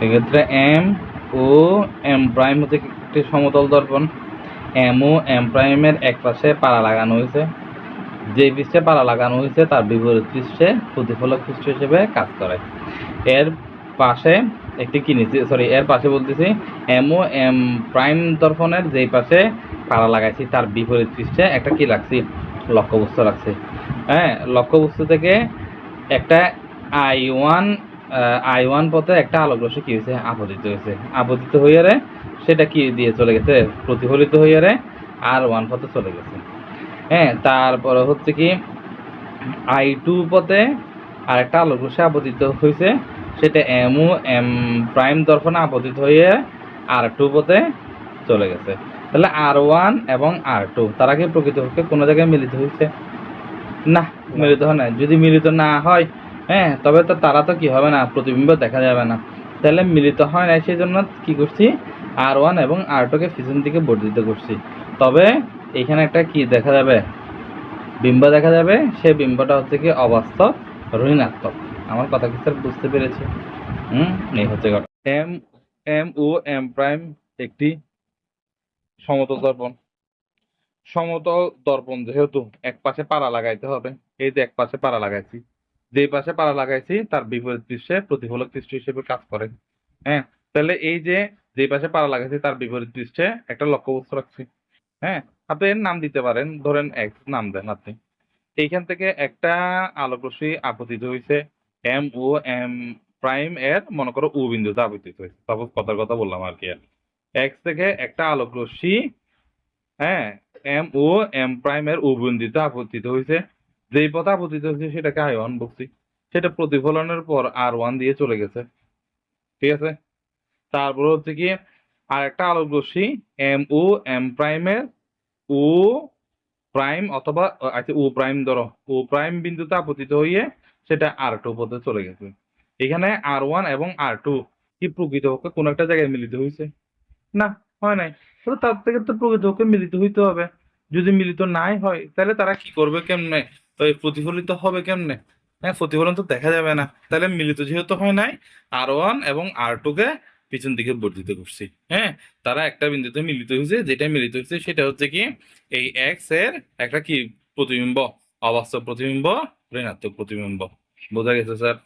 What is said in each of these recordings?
এক্ষেত্রে এম ও M prime হচ্ছে একটি সমতল দর্পণ। এম ও এম প্রাইমের এক পাশে পাড়া লাগানো হয়েছে, যে পৃষ্ঠে পাড়া লাগানো হয়েছে তার বিপরীত পৃষ্ঠে প্রতিফলক পৃষ্ঠ হিসেবে কাজ করে। এর পাশে একটি এর পাশে বলতেছি এম ও এম প্রাইম দর্পণের যেই পাশে পাড়া লাগাইছি তার বিপরীত পৃষ্ঠে একটা কি রাখছি, লক্ষ্যবস্তু রাখছি। হ্যাঁ, লক্ষ্যবস্তু থেকে একটা I1 পথে একটা আলোক রশ্মি কি হয়েছে, আপতিত হয়েছে। আপতিত হইয়ারে সেটা কি দিয়ে চলে গেছে, প্রতিফলিত হইয়ারে R1 পথে চলে গেছে। হ্যাঁ, তারপরে হচ্ছে কি I2 পথে আরেকটা আলোক রশ্মি আপতিত হয়েছে, সেটা এম ও এম প্রাইম দর্পণে আপতিত হয়ে R2 পথে চলে গেছে। তাহলে R1 এবং R2 তারা কি প্রকৃতপক্ষে কোনো জায়গায় মিলিত হয়েছে? না, মিলিত হয় না। যদি মিলিত না হয়, হ্যাঁ, তবে তো তারা তো কি হবে না, প্রতিবিম্ব দেখা যাবে না। তাহলে মিলিত হয় না, সেই জন্য কি করছি, R1 এবং R2 কে পিছন দিকে বর্ধিত করছি। তবে এখানে একটা কি দেখা যাবে, বিম্ব দেখা যাবে। সেই বিম্বটা হচ্ছে কি অবাস্তব, ঋণাত্মক। আমার কথা কি স্যার বুঝতে পেরেছি? এই হচ্ছে ঘটনা। এম এম ও এম প্রাইম একটি সমতল দর্পণ। সমতল দর্পণ যেহেতু এক পাশে পাড়া লাগাইতে হবে, এই যে এক পাশে পাড়া লাগাইছি, যে পাশে পাড়া লাগাইছি তার বিপরীত পৃষ্ঠে প্রতিফলক পৃষ্ঠ হিসেবে কাজ করে। হ্যাঁ, তাহলে এই যে পাশে পাড়া লাগাইছি তার বিপরীত পৃষ্ঠে একটা লক্ষ্যবস্তু রাখছি। হ্যাঁ, আপনি এর নাম দিতে পারেন, ধরেন এক্স নাম দেন আপনি। এইখান থেকে একটা আলোক রশ্মি আপতিত হয়েছে এম ও এম প্রাইম এর মনে করো ও বিন্দুতে আপতিত হয়েছে, সাপোজ কথার কথা বললাম আর কি। এক্স থেকে একটা আলোক রশ্মি, হ্যাঁ, এম ও এম প্রাইমের উভয়ন্দিতে আপতিত হয়েছে। যেই পথে আপতিত হয়েছে সেটাকে I1 বলছি, সেটা প্রতিফলনের পর R1 দিয়ে চলে গেছে। ঠিক আছে, তারপর হচ্ছে কি আর একটা আলোক রশ্মি এম ও এম প্রাইমের ও প্রাইম অথবা আচ্ছা ও প্রাইম ধরো, ও প্রাইম বিন্দুতে আপতিত হয়ে সেটা R2 পথে চলে গেছে। এখানে R1 এবং R2 কি প্রকৃতপক্ষে কোন একটা জায়গায় মিলিত হয়েছে? না, হয় নাই। তাহলে তার থেকে তো প্রকৃতপক্ষে মিলিত হইতে হবে। যদি মিলিত নাই হয় তাহলে তারা কি করবে কেমনে, ওই প্রতিফলিত হবে কেমনে? হ্যাঁ, প্রতিফলন তো দেখা যাবে না। তাহলে মিলিত যেহেতু হয় নাই, R1 এবং R2 কে পিছন দিকে বর্ধিত করছি। হ্যাঁ, তারা একটা বিন্দুতে মিলিত হয়েছে, যেটা মিলিত হয়েছে সেটা হচ্ছে কি এই এক্স এর একটা কি প্রতিবিম্ব, অবাস্তব প্রতিবিম্ব, ঋণাত্মক প্রতিবিম্ব। বোঝা গেছে স্যার?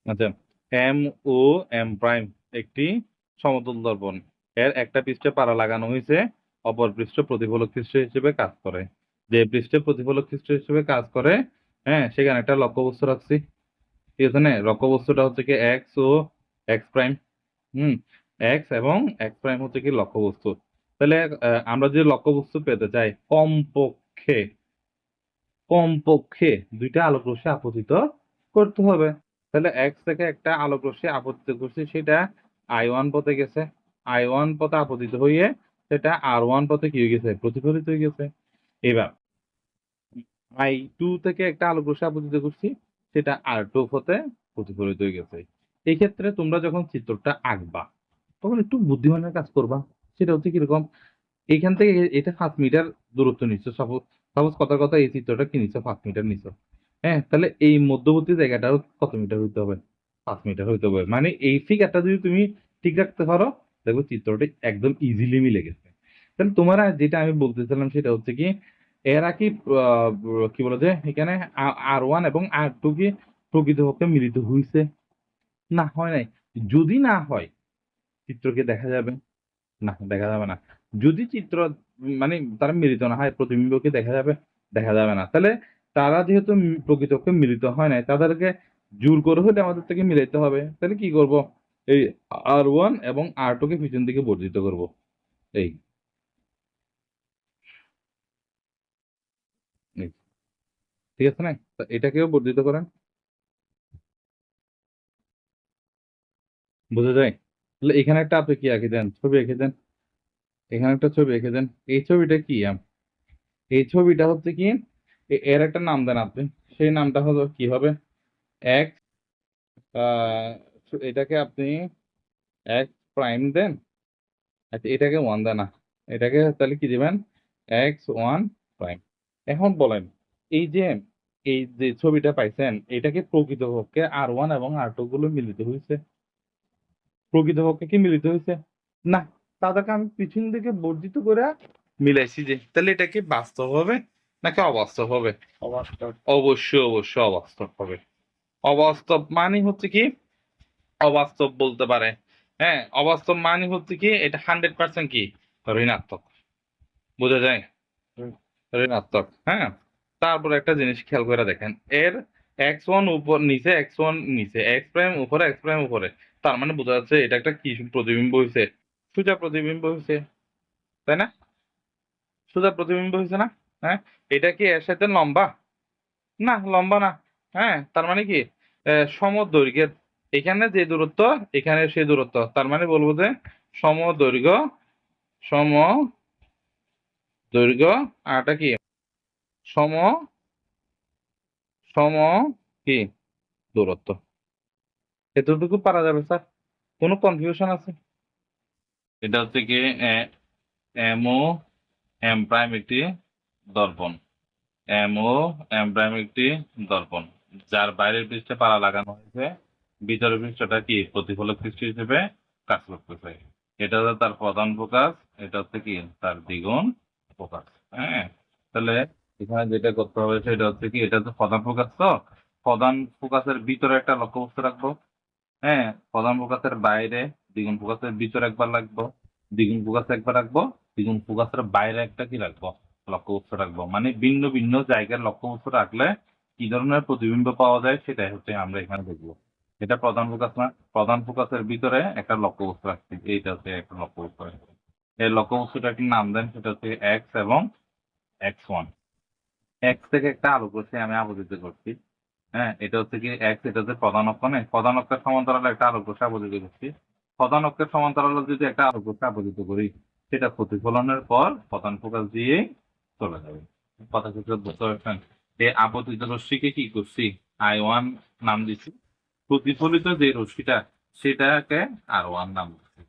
আচ্ছা, এম ও এম প্রাইম একটি সমতল দর্পণ। এর একটা পৃষ্ঠে পাড়া লাগানো হয়েছে, অপর পৃষ্ঠ প্রতিফলক পৃষ্ঠ হিসেবে কাজ করে। যে পৃষ্ঠে প্রতিফলক পৃষ্ঠ হিসেবে কাজ করে, হ্যাঁ, সেখানে একটা লক্ষ্যবস্তু রাখছি। ঠিক আছে না? লক্ষ্যবস্তুটা হচ্ছে কি এক্স ও এক্স প্রাইম। হুম, এক্স এবং এক্স প্রাইম হচ্ছে কি লক্ষ্যবস্তু। তাহলে আমরা যে লক্ষ্যবস্তু পেতে চাই, কমপক্ষে কমপক্ষে দুইটা আলোক রশ্মি আপতিত করতে হবে। তাহলে এক্স থেকে একটা আলোক রশ্মি আপতিত করছি, সেটা I1 পথে গেছে। I1 পথে আপতিত হয়ে সেটা R1 পথে কি হয়ে গেছে, প্রতিফলিত হয়ে গেছে। এবার I2 থেকে একটা আলোক রশ্মি আপতিত করছি, সেটা R2 পথে প্রতিফলিত হয়ে গেছে। এই ক্ষেত্রে তোমরা যখন চিত্রটা আঁকবা তখন একটু বুদ্ধিমানের কাজ করবা। সেটা হচ্ছে কিরকম, এইখান থেকে এটা 5 মিটার দূরত্ব নিচ্ছ, সাপোজ সাপোজ কথার কথা এই চিত্রটা কি নিচ্ছ, 5 মিটার নিচ্ছ। হ্যাঁ, তাহলে এই মধ্যবর্তী জায়গাটা কত মিটার হইতে হবে, 5 মিটার হইতে হবে। মানে এই ফিগারটা যদি তুমি ঠিক রাখতে পারো, দেখো চিত্রটা একদম ইজিলি মিলে গেছে। তাহলে তোমার যেটা আমি বলতেছিলাম সেটা হচ্ছে কি, এরা কি কি বলে যে এখানে R1 এবং R2 কি প্রকৃতপক্ষে মিলিত হয়েছে? না, হয় নাই। যদি না হয় চিত্রকে দেখা যাবে না, দেখা যাবে না। যদি চিত্র মানে তারা মিলিত না হয়, প্রতিবিম্বকে দেখা যাবে, দেখা যাবে না। তাহলে তারা যেহেতু প্রকৃতপক্ষে মিলিত হয় নাই, তাদেরকে জোর করে হলে আমাদের থেকে মিলাইতে হবে। তাহলে কি করব, এই R1 এবং R2 কে পিছন দিকে বর্ধিত করব। এই এই। ঠিক আছে না? তো এটাকেও বর্ধিত করেন, বোঝা যায়? তাহলে এখানে একটা আপনি কি এঁকে দেন, ছবি এঁকে দেন। এখানে একটা ছবি এঁকে দেন। এই ছবিটা কি এই ছবিটা হচ্ছে কি এর একটা নাম দেন আপনি। সেই নামটা হলো কি হবে, এক্স, এটাকে আপনি এক্স প্রাইম দেন। আচ্ছা, এটাকে 1 দেন না, এটাকে তাহলে কি দিবেন, x1 প্রাইম। এখন বলেন, এই যে এই যে ছবিটা পাইছেন, এটাকে প্রকৃতপক্ষে R1 এবং R2 গুলো মিলিত হয়েছে? প্রকৃতপক্ষে কি মিলিত হয়েছে? না, তাদেরকে আমি পিছন থেকে বর্ধিত করে মিলাইছি যে, তাহলে এটা কি বাস্তব হবে নাকি অবাস্তব হবে? অবাস্তব। অবশ্যই অবশ্যই অবাস্তব হবে। অবাস্তব মানে হচ্ছে কি, অবাস্তব বলতে পারে, হ্যাঁ, অবাস্তব মানে হচ্ছে কি, এটা 100% কি ঋণাত্মক, বোঝা যায়? হুম। ঋণাত্মক, হ্যাঁ। তারপর একটা জিনিস খেয়াল করে দেখেন, এর x1 উপর নিচে, x1 নিচে, x প্রাইম উপরে, x প্রাইম উপরে, তার মানে বোঝা যাচ্ছে এটা একটা কি প্রতিবিম্ব হয়েছে, সোজা প্রতিবিম্ব হয়েছে, তাই না? সোজা প্রতিবিম্ব হয়েছে না? হ্যাঁ, এটা কি এর সাথে লম্বা? না, লম্বা না। হ্যাঁ, তার মানে কি সমদৈর্ঘ্যের, এখানে যে দূরত্ব এখানে সেই দূরত্ব, তার মানে বলবো যে সমদৈর্ঘ্য, সমদৈর্ঘ্য, আর এটা কি সম সম কি দূরত্ব। এতটুকু পারা যাবে স্যার? কোনো কনফিউশন আছে? এটা হচ্ছে কি এম ও এম প্রাইম একটি দর্পণ, এম ও এম প্রাইম একটি দর্পণ, যার বাইরের পৃষ্ঠে পারা লাগানো হয়েছে, ভিতরের পৃষ্ঠটা কি প্রতিফলক পৃষ্ঠ হিসেবে কাজ করতেছে। এটা হচ্ছে তার প্রধান ফোকাস, এটা হচ্ছে কি তার দ্বিগুণ ফোকাস। হ্যাঁ, তাহলে এখানে যেটা করতে হবে সেটা হচ্ছে কি, এটা হচ্ছে প্রধান ফোকাস, তো প্রধান ফোকাসের ভিতরে একটা লক্ষ্যবস্তু রাখবো, হ্যাঁ, প্রধান ফোকাসের বাইরে, দ্বিগুণ ফোকাসের ভিতরে একবার রাখবো, দ্বিগুণ ফোকাস একবার রাখবো, দ্বিগুণ ফোকাসের বাইরে একটা কি রাখবো, লক্ষ্যবস্তু রাখবো। মানে ভিন্ন ভিন্ন জায়গার লক্ষ্যবস্তু রাখলে কি ধরনের প্রতিবিম্ব পাওয়া যায় সেটাই হচ্ছে আমরা এখানে দেখবো। এটা প্রধান ফোকাস না, প্রধান ফোকাসের ভিতরে একটা লক্ষ্যবস্তু রাখছি, এইটা হচ্ছে একটা লক্ষ্যবস্তু রাখছি। এই লক্ষ্যবস্তুটা একটি নাম দেন, সেটা হচ্ছে এক্স এবং x1। এক্স থেকে একটা আলোক রশ্মি আমি আপতিত করছি, হ্যাঁ, এটা হচ্ছে কি এক্স, এটা হচ্ছে প্রধান অক্ষ, নেই প্রধান অক্ষের সমান্তরালে একটা আলোক রশ্মি আপতিত করছি। প্রধান অক্ষের সমান্তরালে যদি একটা আলোক রশ্মি আপতিত করি, সেটা প্রতিফলনের পর প্রধান ফোকাস দিয়ে চলে যাবে। কথা কিছু বুঝতে পারছেন? এই আপতিত রশ্মিকে কি করছি, I1 নাম দিচ্ছি, প্রতিফলিত যে রশ্মিটা সেটাকে R1 নাম দিচ্ছি।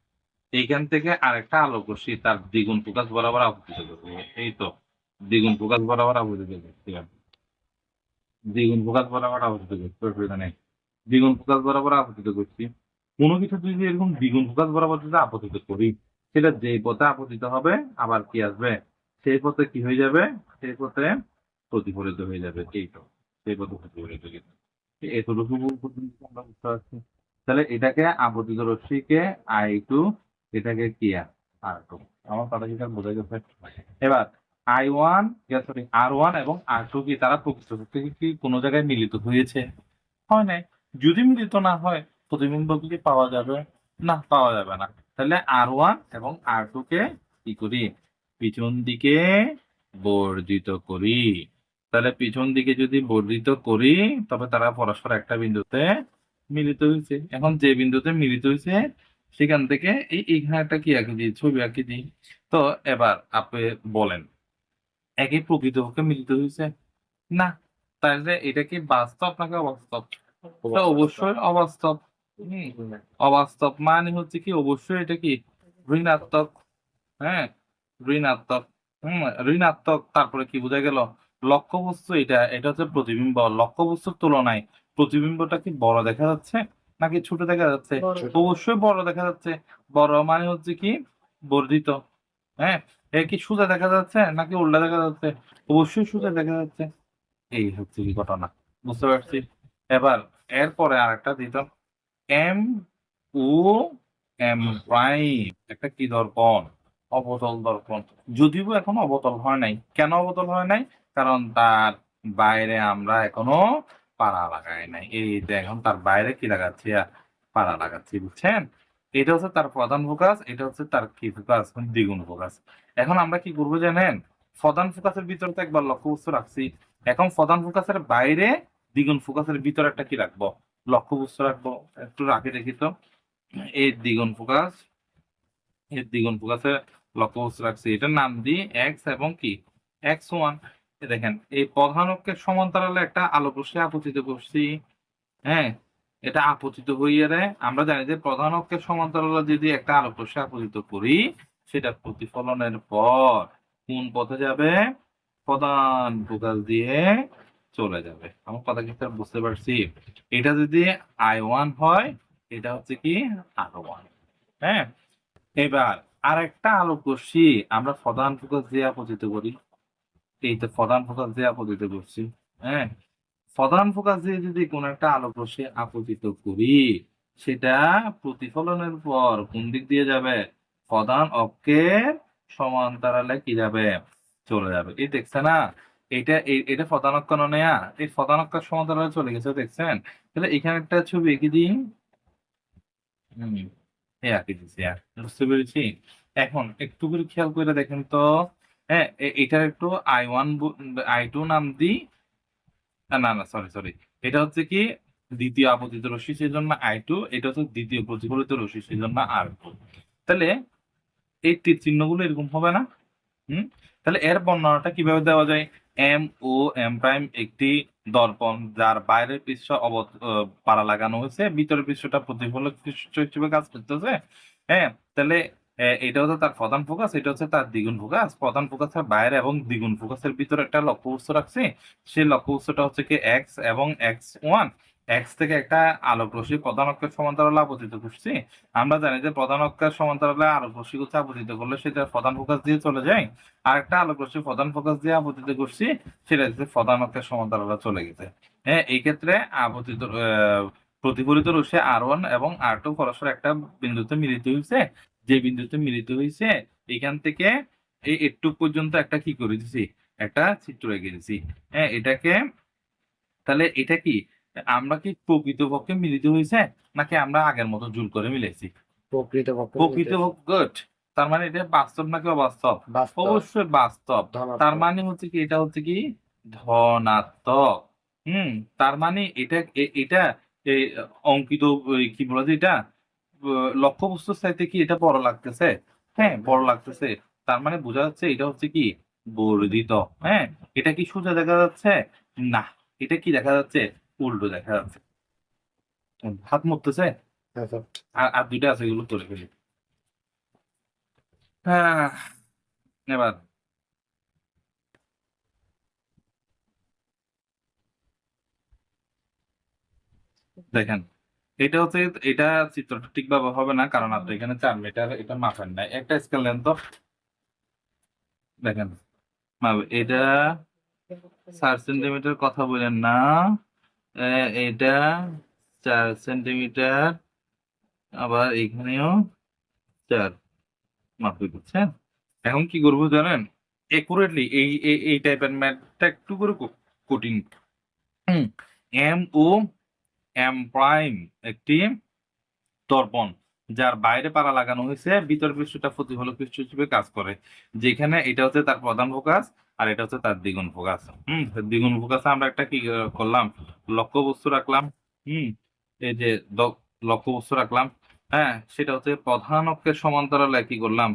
এইখান থেকে আরেকটা আলোক রশ্মি তার দ্বিগুণ ফোকাস বরাবর আপতিত করবে, এই তো দ্বিগুণ ফোকাস বরাবর আপতিত করছি, দ্বিগুণ ফোকাস বরাবর আপতিত করছি, অসুবিধা নেই। দ্বিগুণ ফোকাস বরাবর আপতিত করছি। কোনো কিছু যদি এরকম দ্বিগুণ ফোকাস বরাবর যদি আপতিত করি, সেটা যেই পথে আপতিত হবে আবার কি আসবে, সেই পথে কি হয়ে যাবে, সেই পথে প্রতিফলিত হয়ে যাবে, এই তো সেই পথে প্রতিফলিত হয়ে যাবে। এতটুকু পর্যন্ত আমরা বুঝতে পারছি। তাহলে এটাকে আপতিত রশ্মিকে I2, এটাকে কি R2। আমার কথা কি স্যার বোঝা গেছে? এবার I1, সরি R1 এবং R2 কি তারা প্রকৃতপক্ষে কি কোনো জায়গায় মিলিত হয়েছে? হয় নাই। যদি মিলিত না হয় প্রতিবিম্ব কি পাওয়া যাবে? না, পাওয়া যাবে না। তাহলে R1 এবং R2 কে কি করি, পিছন দিকে বর্ধিত করি। তাহলে পিছন দিকে যদি বর্ধিত করি, তবে তারা পরস্পর একটা বিন্দুতে মিলিত হয়েছে। এখন যে বিন্দুতে মিলিত হয়েছে সেখান থেকে এইখানে একটা কি আঁকি দিই, ছবি আঁকি দিই। তো এবার আপনি বলেন, একই প্রকৃতপক্ষে মিলিত হয়েছে? না। তাহলে এটা কি বাস্তব নাকি অবাস্তব? এটা অবশ্যই অবাস্তব। হুম, অবাস্তব মানে হচ্ছে কি, অবশ্যই এটা কি ঋণাত্মক, হ্যাঁ, ঋণাত্মক। ঋণাত্মক, তারপরে কি বোঝা গেল, লক্ষ্যবস্তু এটা, এটা হচ্ছে প্রতিবিম্ব, লক্ষ্যবস্তুর তুলনায় প্রতিবিম্বটা কি বড় দেখা যাচ্ছে নাকি ছোট দেখা যাচ্ছে? অবশ্যই বড় দেখা যাচ্ছে। বড় মানে হচ্ছে কি বর্ধিত, হ্যাঁ। এ কি সোজা দেখা যাচ্ছে নাকি উল্টা দেখা যাচ্ছে? অবশ্যই সোজা দেখা যাচ্ছে। এই হচ্ছে কি ঘটনা, বুঝতে পারছি। এবার এরপরে আরেকটা দিতাম, এম ও এম প্রাইম একটা কি দর্পণ, অবতল দর্পণ। যদিও এখন অবতল হয় নাই, কেন অবতল হয় নাই? কারণ তার বাইরে আমরা এখনো পাড়া লাগাই নাই। এই যে এখন তার বাইরে কি লাগাচ্ছি, পাড়া লাগাচ্ছি, বুঝছেন? এটা হচ্ছে তার প্রধান ফোকাস, এটা হচ্ছে তার কি ফোকাস, দ্বিগুণ ফোকাস। এখন আমরা কি করবো জানেন, প্রধান ফোকাসের ভিতরে তো একবার লক্ষ্যবস্তু রাখছি, এখন প্রধান ফোকাসের বাইরে দ্বিগুণ ফোকাসের ভিতরে একটা কি রাখবো, লক্ষ্যবস্তু রাখবো। একটু রাখে দেখি তো, এই দ্বিগুণ ফোকাস, এর দ্বিগুণ ফোকাসের লক্ষ্যবস্তু রাখছি, এটার নাম দিই এক্স এবং কি x1। দেখেন এই প্রধান অক্ষের সমান্তরালে একটা আলোক রশ্মি আপতিত করছি, হ্যাঁ, এটা আপতিত হইয়া দেয়। আমরা জানি যে প্রধান অক্ষের সমান্তরালে যদি একটা আলোক রশ্মি আপতিত করি, সেটা প্রতিফলনের পর কোন পথে যাবে, প্রধান ফোকাস দিয়ে চলে যাবে। আমার কথা কি স্যার বুঝতে পারছি? এটা যদি I1 হয়, এটা হচ্ছে কি R1। হ্যাঁ, এবার আরেকটা আলোক রশ্মি আমরা প্রধান ফোকাস দিয়ে আপতিত করি। এই তো প্রধান ফোকাস দিয়ে আপতিত করছি। হ্যাঁ, প্রধান ফোকাস দিয়ে যদি কোন একটা আলোক রশ্মি আপতিত করি, সেটা প্রতিফলনের পর কোন দিক দিয়ে যাবে? প্রধান অক্ষের সমান্তরালে কি যাবে? চলে যাবে। এই দেখছে না? এটা প্রধান অক্ষ না নেয়া? এই প্রধান অক্ষের সমান্তরালে চলে গেছে, দেখছেন? তাহলে এখানে একটা ছবি এঁকে দিই। হুম, এই আঁকে দিছি। বুঝতে পেরেছি? এখন একটু করে খেয়াল করে দেখেন তো। হ্যাঁ, এটার একটু I1 I2 নাম দিই। না, সরি। এটা হচ্ছে কি দ্বিতীয় আপতিত রশ্মি, সেজন্য I2, এটা হচ্ছে দ্বিতীয় প্রতিফলিত রশ্মি, সেজন্য R2। তাহলে এই তীর চিহ্নগুলো এরকম হবে না? হুম? তাহলে এর বর্ণনাটা কিভাবে দেওয়া যায়? এম ও এম প্রাইম একটি দর্পণ, যার বাইরের পৃষ্ঠ পাড়া লাগানো হয়েছে, ভিতরের পৃষ্ঠটা প্রতিফলক পৃষ্ঠ হিসেবে কাজ করতেছে। হ্যাঁ, তাহলে এটা হচ্ছে তার প্রধান ফোকাস, এটা হচ্ছে তার দ্বিগুণ ফোকাস। প্রধান ফোকাসের বাইরে এবং দ্বিগুণ ফোকাসের ভিতরে একটা লক্ষ্যবস্তু রাখছি। সেই লক্ষ্যবস্তুটা হচ্ছে কি এক্স এবং X1। এক্স থেকে একটা আলোক রশ্মি প্রধান অক্ষের সমান্তরালে আপতিত করছি। আমরা জানি যে প্রধান অক্ষের সমান্তরালে আলোক রশ্মিগুলো আপতিত করলে সেটা প্রধান ফোকাস দিয়ে চলে যায়। আরেকটা আলোক রশ্মি প্রধান ফোকাস দিয়ে আপতিত করছি, সেটা হচ্ছে প্রধান অক্ষের সমান্তরালে চলে গেছে। হ্যাঁ, এই ক্ষেত্রে আপতিত প্রতিফলিত রশ্মি R1 এবং R2 পরস্পর একটা বিন্দুতে মিলিত হয়েছে। যে বিন্দুতে মিলিত হয়েছে, এখান থেকে এই একটু পর্যন্ত একটা কি করে দিছি? একটা চিত্র এঁকে দিছি। হ্যাঁ, এটাকে তাহলে এটা কি আমরা কি প্রকৃতপক্ষে মিলিত হয়েছে, নাকি আমরা আগের মতো জুল করে মিলাইছি? প্রকৃতপক্ষে গুড। তার মানে এটা বাস্তব নাকি অবাস্তব? অবশ্যই বাস্তব। তার মানে হচ্ছে কি এটা হচ্ছে কি ধনাত্মক। হুম, তার মানে এটা এই অঙ্কিত কি বলা যায় এটা লক্ষ্যবস্তুর চাইতে কি এটা বড় লাগতেছে? হ্যাঁ, বড় লাগতেছে। তার মানে বোঝা যাচ্ছে এটা হচ্ছে কি বর্ধিত। হ্যাঁ, এটা কি সোজা দেখা যাচ্ছে? না, এটা কি দেখা যাচ্ছে? উল্টো দেখা যাচ্ছে। হাত মুততেছে? আর দুইটা আছে, এগুলো করে ফেলি। হ্যাঁ, এবার দেখেন, এটা হচ্ছে এটা চিত্রটা ঠিকভাবে হবে না, কারণ আপনি এখানে 4 মিটার এটা মাপেন নাই। একটা স্কেল নেন তো, দেখেন এটা 4 সেন্টিমিটার কথা বলেন না। এটা 4 সেন্টিমিটার, আবার এখানেও 4 মাপে, বুঝছেন? এখন কি করবো জানেন? একুরেটলি এই টাইপের ম্যাথটা একটু করে কঠিন। এম ও এম প্রাইম একটি দর্পণ, যার বাইরে পারা লাগানো হয়েছে, ভিতর পৃষ্ঠটা প্রতিফলক পৃষ্ঠ হিসেবে কাজ করে। যেখানে এটা হচ্ছে তার প্রধান ফোকাস, আর এটা হচ্ছে তার দ্বিগুণ ফোকাস। দ্বিগুণ ফোকাসে আমরা একটা কি করলাম? লক্ষ্যবস্তু রাখলাম। হুম, এই যে লক্ষ্যবস্তু রাখলাম। হ্যাঁ, সেটা হচ্ছে প্রধান অক্ষের সমান্তরালে কি করলাম?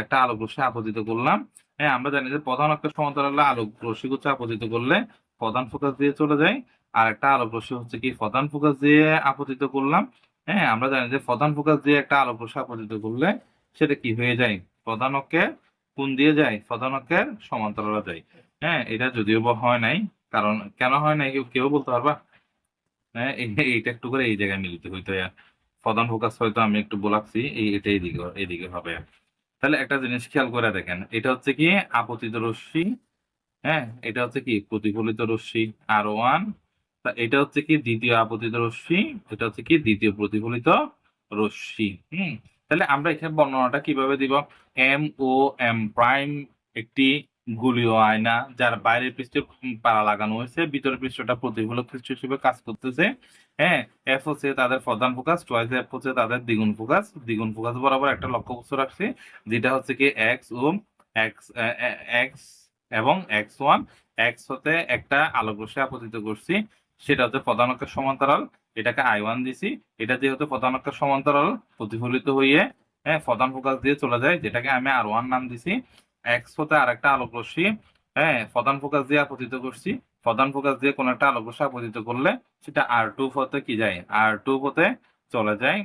একটা আলোক রশ্মি আপতিত করলাম। হ্যাঁ, আমরা জানি যে প্রধান অক্ষের সমান্তরালে আলোক রশ্মি হচ্ছে আপতিত করলে প্রধান ফোকাস দিয়ে চলে যায়। আর একটা আলোক রশ্মি হচ্ছে কি প্রধান ফোকাস দিয়ে আপতিত করলাম। হ্যাঁ, আমরা জানি যে প্রধান ফোকাস দিয়ে একটা আলোক রশ্মি আপতিত করলে সেটা কি হয়ে যায়? প্রধান অক্ষের কোণ দিয়ে যায়? প্রধান অক্ষের সমান্তরালে যায়। হ্যাঁ, এটা যদিও বা হয় নাই, কারণ কেন হয় নাই কেউ বলতে পারবা? হ্যাঁ, এইটা একটু করে এই জায়গায় মিলিত হইতো। প্রধান ফোকাস হয়তো আমি একটু বলাচ্ছি, এটা এইদিকে হবে। তাহলে একটা জিনিস খেয়াল করে দেখেন, এটা হচ্ছে কি আপতিত রশ্মি। হ্যাঁ, এটা হচ্ছে কি প্রতিফলিত রশ্মি R1। এটা হচ্ছে কি দ্বিতীয় আপতিত রশ্মি, এটা হচ্ছে কি দ্বিতীয় প্রতিফলিত রশ্মি। তাহলে আমরা এখানে বর্ণনাটা কিভাবে দিব? এম ও এম প্রাইম একটি গোলীয় আয়না, যার বাইরের পৃষ্ঠে পাড়া লাগানো হয়েছে, ভিতরের পৃষ্ঠটা প্রতিফলক পৃষ্ঠ হিসেবে কাজ করতেছে। হ্যাঁ, এফ হচ্ছে তাদের প্রধান ফোকাস, টুয়াইস এফ হচ্ছে তাদের দ্বিগুণ ফোকাস। দ্বিগুণ ফোকাস বরাবর একটা লক্ষ্যবস্তু রাখছি, যেটা হচ্ছে কি এক্স ও এক্স এক্স এবং X1। এক্স হতে একটা আলোক রশ্মি আপতিত করছি, সেটা হচ্ছে প্রধান অক্ষের সমান্তরাল, এটাকে I1 দিছি। এটা যেহেতু প্রধান অক্ষের সমান্তরাল, প্রতিফলিত হয়ে হ্যাঁ প্রধান ফোকাস দিয়ে চলে যায়, যেটাকে আমি R1 নাম দিছি। এক্স হতে আরেকটা আলোক রশ্মি হ্যাঁ প্রধান ফোকাস দিয়ে আপতিত করছি। প্রধান ফোকাস দিয়ে কোন একটা আলোক রশ্মি আপতিত করলে সেটা R2 হতে কি যায়? R2 হতে চলে যায়।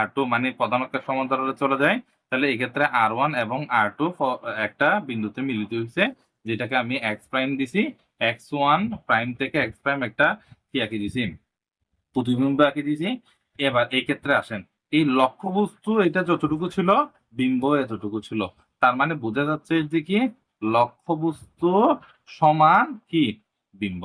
R2 মানে প্রধান অক্ষের সমান্তরালে চলে যায়। তাহলে এই ক্ষেত্রে R1 এবং R2 একটা বিন্দুতে মিলিত হয়েছে, যেটাকে আমি এক্স প্রাইম দিছি। X1 প্রাইম থেকে এক্স প্রাইম একটা কি আঁকি দিছি? প্রতিবিম্ব আঁকি দিছি। এবার এই ক্ষেত্রে আসেন, এই লক্ষ্যবস্তু এটা যতটুকু ছিল, বিম্ব এতটুকু ছিল। তার মানে বোঝা যাচ্ছে যে কি লক্ষ্যবস্তু সমান কি বিম্ব।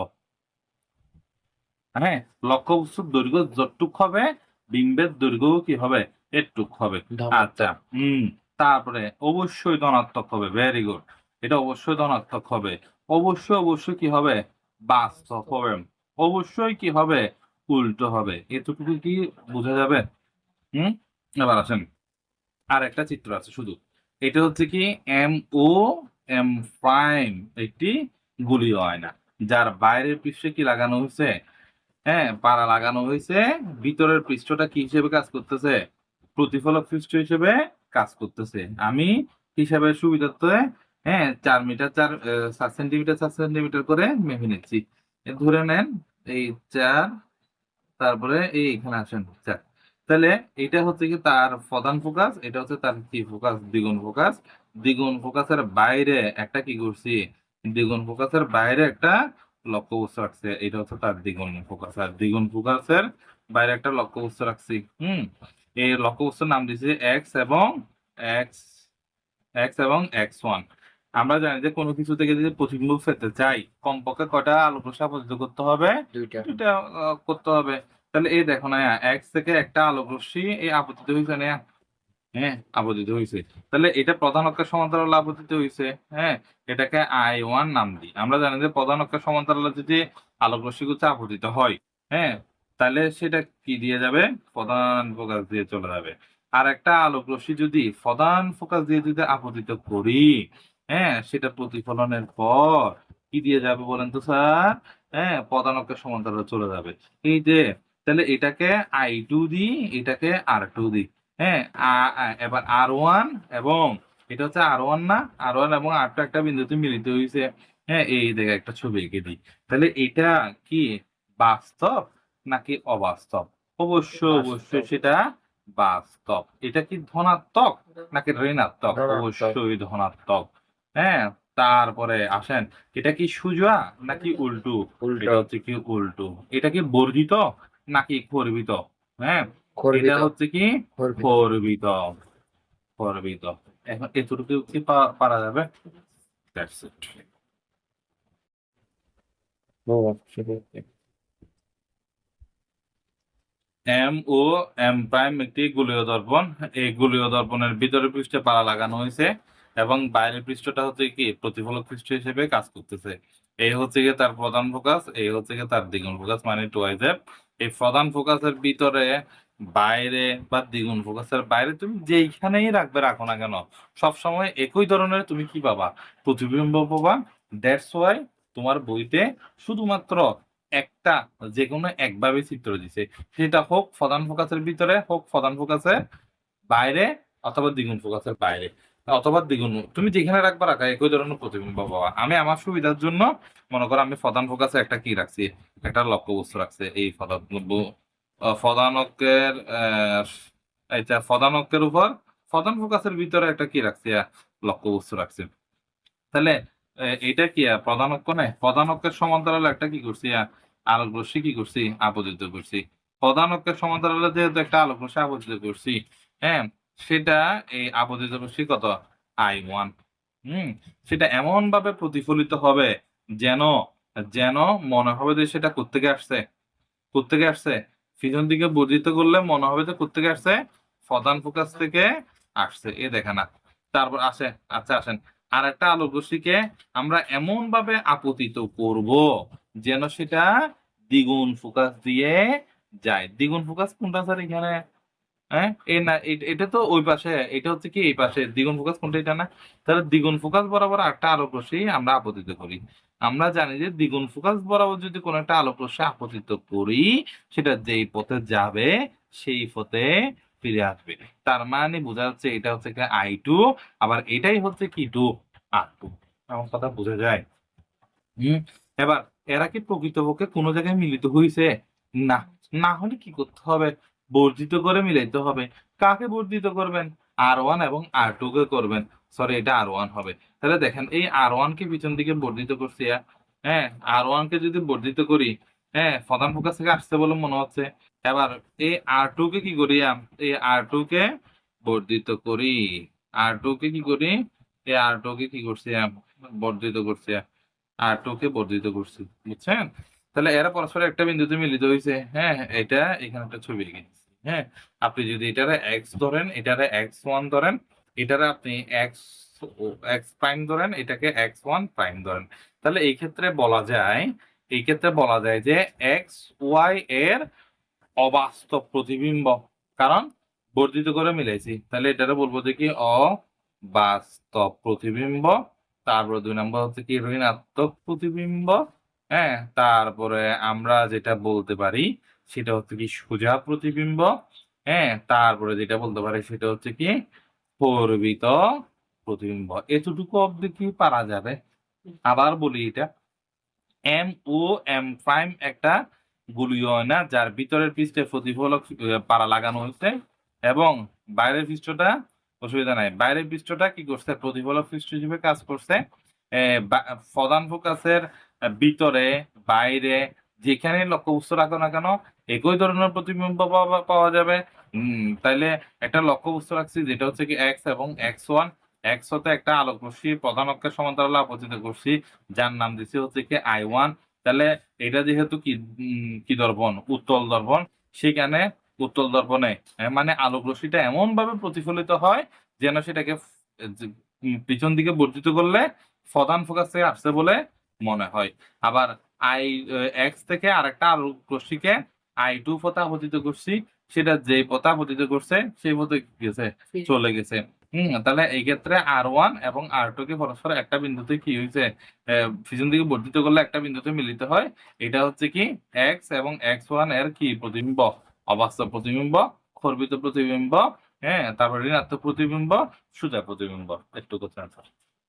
হ্যাঁ, লক্ষ্যবস্তুর দৈর্ঘ্য যতটুক হবে, বিম্বের দৈর্ঘ্য কি হবে, এটুক হবে। আচ্ছা, ধনাত্মক। তারপরে অবশ্যই ধনাত্মক হবে, ভেরি গুড। এটা অবশ্যই ধনাত্মক হবে। অবশ্যই কি হবে, বাস্তব হবে। অবশ্যই কি হবে, উল্টো হবে। এতটুকু কি বোঝা যাবে? হুম এবার আসেন, আর একটা চিত্র আছে শুধু। এটা হচ্ছে কি এম ও এম প্রাইম, একটি গোলীয় আয়না, যার বাইরের পৃষ্ঠে কি লাগানো হয়েছে, হ্যাঁ পাড়া লাগানো হয়েছে। ভিতরের পৃষ্ঠটা কি হিসেবে কাজ করতেছে, প্রতিফলক পৃষ্ঠ হিসেবে কাজ করতেছে। আমি হিসাবের সুবিধার্থে, হ্যাঁ 4 মিটার 4 সেন্টিমিটার 4 সেন্টিমিটার করে মেপে নিচ্ছি। ধরে নেন এই 4, তারপরে এই এখানে আসেন 4। তাহলে এটা হচ্ছে কি তার প্রধান ফোকাস, এটা হচ্ছে তার কি ফোকাস, দ্বিগুণ ফোকাস। দ্বিগুণ ফোকাসের বাইরে একটা কি করছি, দ্বিগুণ ফোকাসের বাইরে একটা লক্ষ্যবস্তু রাখছে, এটা হচ্ছে তার দ্বিগুণ ফোকাস। আর দ্বিগুণ ফোকাসের বাইরে একটা লক্ষ্যবস্তু রাখছি। এই লক্ষ্যবস্তুর নাম দিয়েছি এক্স এবং এক্স, এক্স এবং এক্স ওয়ান। আমরা জানি যে কোনো কিছু থেকে যদি প্রতিবিম্ব পেতে চাই, কমপক্ষে কয়টা আলোক রশ্মি আপতিত করতে হবে, দুইটা। দুইটা করতে হবে। তাহলে এই দেখো না, এক্স থেকে একটা আলোক রশ্মি এই আপতিত হয়েছে না, হ্যাঁ আপতিত হয়েছে। তাহলে এটা প্রধান অক্ষের সমান্তরালে আপতিত হয়েছে। হ্যাঁ, এটাকে I1 নাম দিই। আমরা জানি যে প্রধান অক্ষের সমান্তরালে যদি আলোক রশ্মি গুচ্ছে আপতিত হয়, হ্যাঁ তাহলে সেটা কি দিয়ে যাবে, প্রধান ফোকাস দিয়ে চলে যাবে। আর একটা আলোক রশ্মি যদি প্রধান ফোকাস দিয়ে যদি আপতিত করি, হ্যাঁ সেটা প্রতিফলনের পর কি দিয়ে যাবে বলেন তো স্যার, হ্যাঁ প্রধান অক্ষের সমান্তরালে চলে যাবে। এই যে, তাহলে এটাকে I2 দিই, এটাকে R2 দিই। হ্যাঁ, এবার R1 এবং এটা হচ্ছে R1 না, R1 এবং R2 একটা বিন্দুতে মিলিত হয়েছে। হ্যাঁ, এই জায়গায় একটা ছবি এঁকে দিই। তাহলে এটা কি বাস্তব নাকি অবাস্তব? অবশ্যই বাস্তব। সেটা বাস্তব। এটা কি ধনাত্মক নাকি ঋণাত্মক? ধনাত্মক। অবশ্যই ধনাত্মক। হ্যাঁ, তারপরে আসেন, এটা কি সোজা নাকি উল্টো? উল্টো। এটা হচ্ছে কি উল্টো। এটা কি বর্ধিত নাকি গর্বিত? হ্যাঁ, এটা গর্বিত। হচ্ছে কি গর্বিত। গর্বিত। গর্বিত। এখন এতটুকু কি পারা যাবে? That's it. ও আচ্ছা, আচ্ছা। এম ও এম প্রাইম একটি গোলীয় দর্পণ। এই গোলীয় দর্পণের ভিতরের পৃষ্ঠে পাড়া লাগানো হয়েছে এবং বাইরের পৃষ্ঠটা হচ্ছে কি প্রতিফলক পৃষ্ঠ হিসেবে কাজ করতেছে। এই হচ্ছে গিয়ে তার প্রধান ফোকাস, এই হচ্ছে গিয়ে তার দ্বিগুণ ফোকাস, মানে টুয়াইজ এফ। এই প্রধান ফোকাসের ভিতরে, বাইরে বা দ্বিগুণ ফোকাসের বাইরে তুমি যেইখানেই রাখবে রাখো না কেন, সবসময় একই ধরনের তুমি কি পাবা, প্রতিবিম্ব পাবা। দ্যাটস ওয়াই তোমার বইতে শুধুমাত্র একটা, যে কোনো একভাবে চিত্র দিছে, সেটা হোক প্রধান ফোকাসের ভিতরে, হোক প্রধান ফোকাসের বাইরে, অথবা দ্বিগুণ ফোকাসের বাইরে, অথবা দ্বিগুণ, তুমি যেখানে রাখবা রাখা একই ধরনের প্রতিবিম্ব পাবা। আমি আমার সুবিধার জন্য মনে করো আমি প্রধান ফোকাসে একটা কি রাখছি, একটা লক্ষ্যবস্তু রাখছে। এই প্রধান অক্ষের এটা প্রধান অক্ষের উপর প্রধান ফোকাসের ভিতরে একটা কি রাখছি, লক্ষ্যবস্তু রাখছি। তাহলে এটা কি প্রধান অক্ষ নয়? প্রধান অক্ষের সমান্তরালে একটা কি করছি, আলোক রশ্মি কি করছি, আপতিত করছি। প্রধান অক্ষের সমান্তরালে যেহেতু একটা আলোক রশ্মি আপতিত করছি, হ্যাঁ সেটা এই আপতিত রশ্মি কত, I1। সেটা এমন ভাবে প্রতিফলিত হবে যেন, যেন মনে হবে যে সেটা কোত্থেকে আসছে, কোত্থেকে আসছে, পিছন দিকে বর্ধিত করলে মনে হবে যে কোত্থেকে আসছে, প্রধান ফোকাস থেকে আসছে। এ দেখে না। তারপর আসে, আচ্ছা আসেন, আর একটা আলোক রশ্মিকে আমরা এমন ভাবে আপতিত করব যেন সেটা দ্বিগুণ ফোকাস দিয়ে যায়। দ্বিগুণ ফোকাস কোনটা স্যার এখানে, হ্যাঁ এই না, এটা তো ওই পাশে, এটা হচ্ছে কি এই পাশে, দ্বিগুণ ফোকাস কোনটা, এটা না? তাহলে দ্বিগুণ ফোকাস বরাবর একটা আলোক রশ্মি আমরা আপতিত করি। আমরা জানি যে দ্বিগুণ ফোকাস বরাবর যদি কোনো একটা আলোক রশ্মি আপতিত করি, সেটা যেই পথে যাবে সেই পথে ফিরে আসবে। তার মানে বোঝা যাচ্ছে এটা হচ্ছে কি I2, আবার এটাই হচ্ছে কি টু, R2। আমার কথা বোঝা যায়? হুম এবার এরা কি প্রকৃতপক্ষে কোনো জায়গায় মিলিত হয়েছে? না। না হলে কি করতে হবে, বর্ধিত করে মিলাইতে হবে। কাকে বর্ধিত করবেন, R1 এবং R2 কে করবেন। সরি, এটা R1 হবে। তাহলে দেখেন এই R1 কে পিছন দিকে বর্ধিত করছি, হ্যাঁ R1 কে যদি বর্ধিত করি, হ্যাঁ প্রধান ফোকাস থেকে আসছে বলে মনে হচ্ছে। এবার এই R2 কে কি করি এই R2 কে বর্ধিত করি। R2 কে কি করি? এই R2 কে কি করছি বর্ধিত করছি। R2 কে বর্ধিত করছি, বুঝছেন? তাহলে এরা পরস্পর একটা বিন্দুতে মিলিত হয়েছে। হ্যাঁ, এটা এখানে একটা ছবি এঁকে নিচ্ছি। হ্যাঁ, আপনি যদি এটারে এক্স ধরেন, এটারে x1 ধরেন, এটারে আপনি এক্স প্রাইম ধরেন, এটাকে x1 প্রাইম ধরেন, তাহলে এই ক্ষেত্রে বলা যায় যে এক্স ওয়াই এর অবাস্তব প্রতিবিম্ব, কারণ বর্ধিত করে মিলাইছি। তাহলে এটারে বলবো যে কি অবাস্তব প্রতিবিম্ব। তারপরে 2 নম্বর হচ্ছে কি ঋণাত্মক প্রতিবিম্ব। হ্যাঁ, তারপরে আমরা যেটা বলতে পারি সেটা হচ্ছে কি সোজা প্রতিবিম্ব। হ্যাঁ, তারপরে যেটা বলতে পারি সেটা হচ্ছে কি পরিবৃত প্রতিবিম্ব। এতটুকু অব্দি কি পারা যাবে? আবার বলি, এটা এম ও এম প্রাইম একটা গোলীয় না, যার ভিতরের পৃষ্ঠে প্রতিফলক পারা লাগানো হয়েছে, এবং বাইরের পৃষ্ঠটা অসুবিধা নাই, বাইরের পৃষ্ঠটা কি করছে প্রতিফলক পৃষ্ঠ হিসেবে কাজ করছে। প্রধান ফোকাসের ভিতরে বাইরে যেখানে লক্ষ্যবস্তু রাখো না কেন একই ধরনের প্রতিবিম্ব পাওয়া যাবে। তাইলে একটা লক্ষ্যবস্তু রাখছি যেটা হচ্ছে কি এক্স এবং x1। এক্স হতে একটা আলোক রশ্মি প্রধান অক্ষের সমান্তরালে আপতিত করছি, যার নাম দিচ্ছি হচ্ছে কি I1। তাহলে এটা যেহেতু কি দর্পণ, উত্তল দর্পণ, সেখানে উত্তল দর্পণে মানে আলোক রশ্মিটা এমন ভাবে প্রতিফলিত হয় যেন সেটাকে পিছন দিকে বর্ধিত করলে প্রধান ফোকাসে আসছে বলে মনে হয়। আবার আই এক্স থেকে আরেকটা আলোক রশ্মিকে I2 পথে আপতিত করছি, সেটা যে পথে আপতিত করছে সেই পথে গেছে, চলে গেছে। তাহলে এই ক্ষেত্রে R1 এবং R2 কে পরস্পর একটা বিন্দুতে কি হয়েছে পিছন দিকে বর্ধিত করলে একটা বিন্দুতে মিলিত হয়। এটা হচ্ছে কি x এবং x1 এর কি প্রতিবিম্ব, অবাস্তব প্রতিবিম্ব, খর্বিত প্রতিবিম্ব। হ্যাঁ, তারপর ঋণাত্মক প্রতিবিম্ব, সোজা প্রতিবিম্ব। একটু কথা